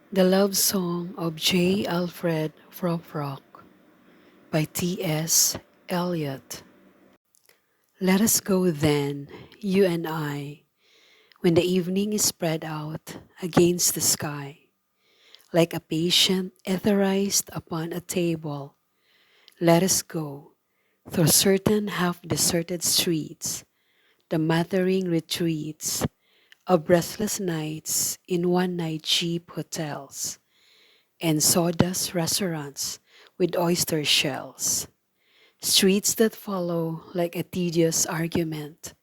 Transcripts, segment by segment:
The Love Song of J. Alfred Prufrock by T.S. Eliot. Let us go then, you and I, when the evening is spread out against the sky, like a patient etherized upon a table. Let us go through certain half-deserted streets, the mattering retreats of breathless nights in one-night cheap hotels, and sawdust restaurants with oyster shells. Streets that follow like a tedious argument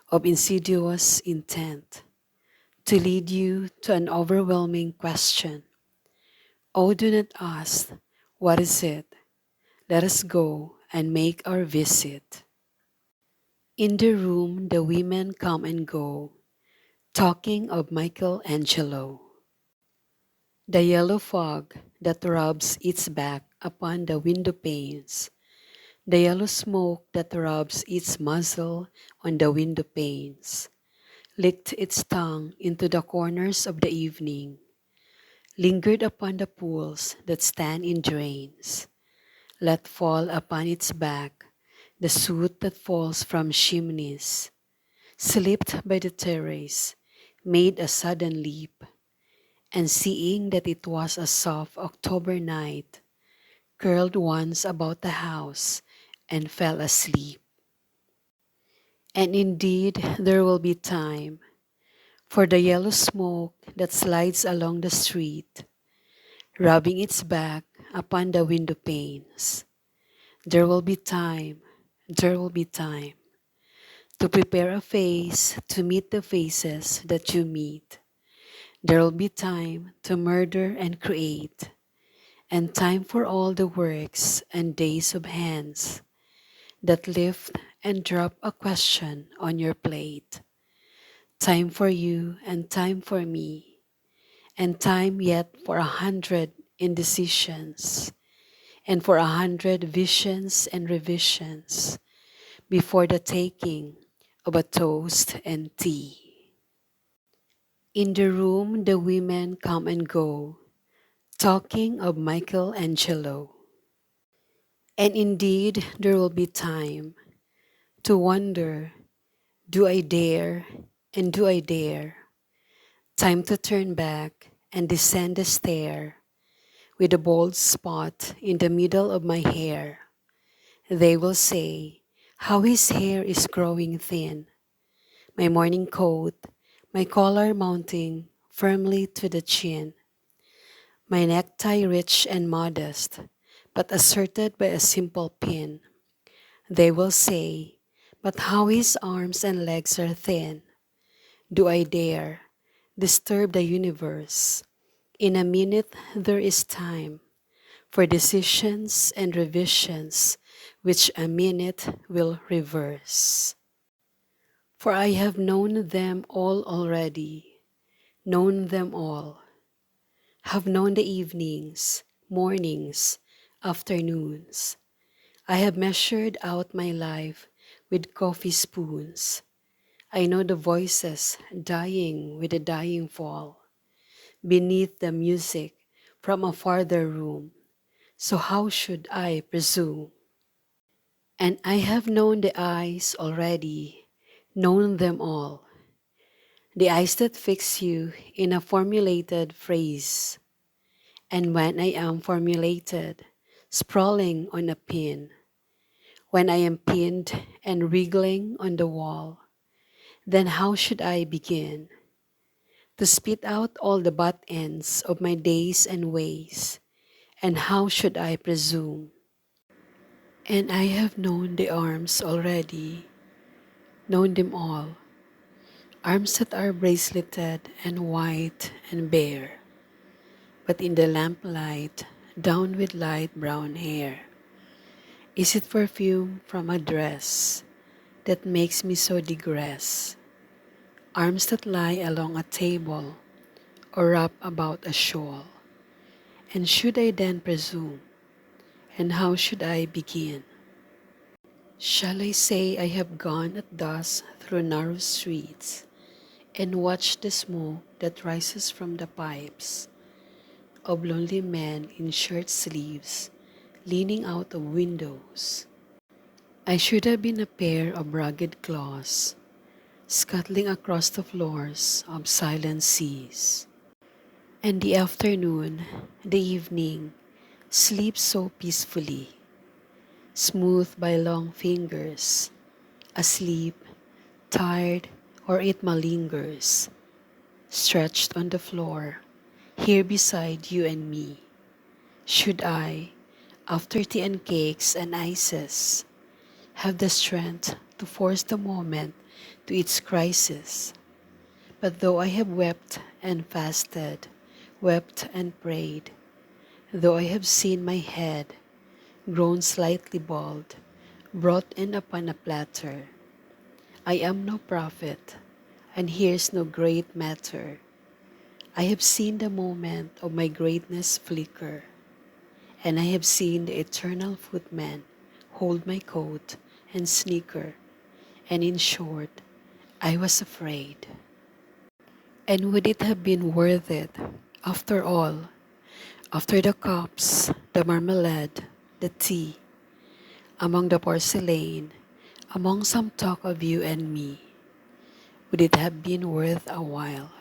of insidious intent to lead you to an overwhelming question. Oh, do not ask, what is it? Let us go and make our visit. In the room the women come and go, talking of Michelangelo. The yellow fog that rubs its back upon the window panes, the yellow smoke that rubs its muzzle on the window panes, licked its tongue into the corners of the evening, lingered upon the pools that stand in drains, let fall upon its back the soot that falls from chimneys, slipped by the terrace, made a sudden leap, and seeing that it was a soft October night, curled once about the house and fell asleep. And indeed there will be time for the yellow smoke that slides along the street, rubbing its back upon the window panes. There will be time, there will be time to prepare a face to meet the faces that you meet. There will be time to murder and create, and time for all the works and days of hands that lift and drop a question on your plate. Time for you and time for me, and time yet for 100 indecisions, and for 100 visions and revisions before the taking of a toast and tea. In the room the women come and go, talking of Michelangelo. And indeed there will be time to wonder, do I dare and do I dare? Time to turn back and descend the stair with a bald spot in the middle of my hair. They will say, how his hair is growing thin. My morning coat, my collar mounting firmly to the chin. My necktie rich and modest, but asserted by a simple pin. They will say, but how his arms and legs are thin. Do I dare disturb the universe? In a minute there is time for decisions and revisions, which a minute will reverse. For I have known them all already, known them all, have known the evenings, mornings, afternoons. I have measured out my life with coffee spoons. I know the voices dying with a dying fall beneath the music from a farther room. So how should I presume? And I have known the eyes already, known them all. The eyes that fix you in a formulated phrase. And when I am formulated, sprawling on a pin, when I am pinned and wriggling on the wall, then how should I begin to spit out all the butt ends of my days and ways? And how should I presume? And I have known the arms already, known them all, arms that are braceleted and white and bare, but in the lamplight, down with light brown hair. Is it perfume from a dress that makes me so digress? Arms that lie along a table or wrap about a shawl. And should I then presume? And how should I begin? Shall I say I have gone at dusk through narrow streets and watched the smoke that rises from the pipes, of lonely men in shirt sleeves leaning out of windows. I should have been a pair of rugged claws scuttling across the floors of silent seas. And the afternoon, the evening, sleeps so peacefully, smoothed by long fingers, asleep, tired, or it malingers, stretched on the floor, here beside you and me. Should I, after tea and cakes and ices, have the strength to force the moment to its crisis? But though I have wept and fasted, wept and prayed, though I have seen my head grown slightly bald, brought in upon a platter, I am no prophet, and here's no great matter. I have seen the moment of my greatness flicker, and I have seen the eternal footman hold my coat and sneaker, and in short, I was afraid. And would it have been worth it, after all, after the cups, the marmalade, the tea, among the porcelain, among some talk of you and me, would it have been worth a while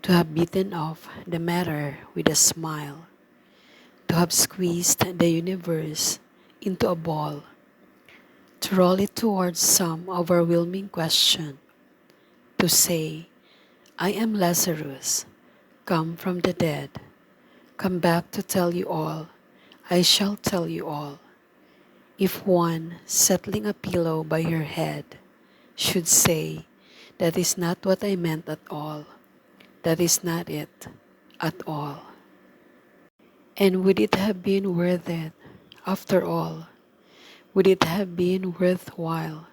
to have beaten off the matter with a smile, to have squeezed the universe into a ball, to roll it towards some overwhelming question, to say, I am Lazarus, come from the dead, come back to tell you all, I shall tell you all. If one, settling a pillow by her head, should say, that is not what I meant at all, that is not it at all. And would it have been worth it, after all? Would it have been worthwhile?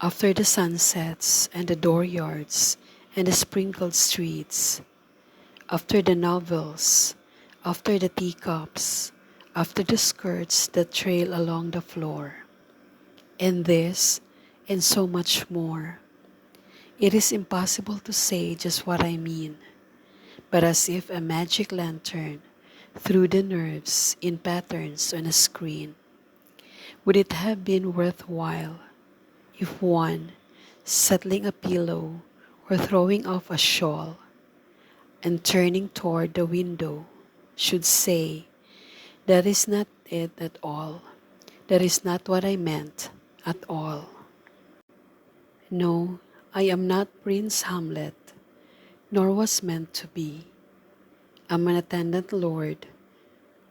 After the sunsets and the dooryards and the sprinkled streets, after the novels, after the teacups, after the skirts that trail along the floor, and this and so much more, it is impossible to say just what I mean, but as if a magic lantern threw the nerves in patterns on a screen. Would it have been worthwhile if one, settling a pillow or throwing off a shawl and turning toward the window, should say, that is not it at all, that is not what I meant at all? No, I am not Prince Hamlet, nor was meant to be. I'm an attendant lord,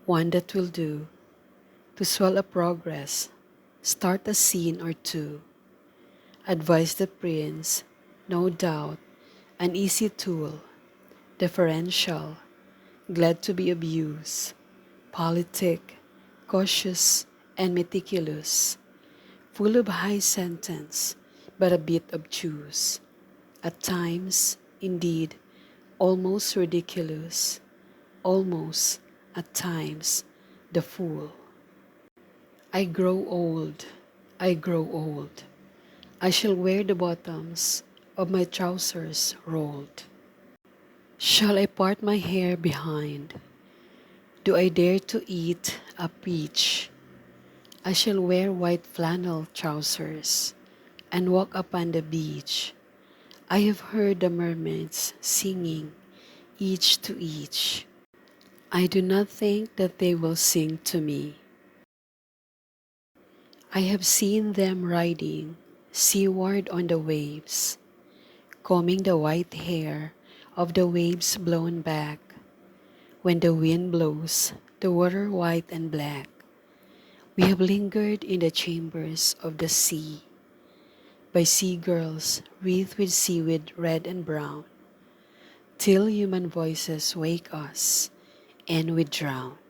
one that will do, to swell a progress, start a scene or two, advise the prince, no doubt, an easy tool, deferential, glad to be abused, politic, cautious, and meticulous, full of high sentence, but a bit obtuse, at times, indeed, almost ridiculous, almost, at times, the fool. I grow old, I grow old. I shall wear the bottoms of my trousers rolled. Shall I part my hair behind? Do I dare to eat a peach? I shall wear white flannel trousers and walk upon the beach. I have heard the mermaids singing, each to each. I do not think that they will sing to me. I have seen them riding seaward on the waves, combing the white hair of the waves blown back. When the wind blows, the water white and black. We have lingered in the chambers of the sea, by sea-girls wreathed with seaweed red and brown, till human voices wake us and we drown.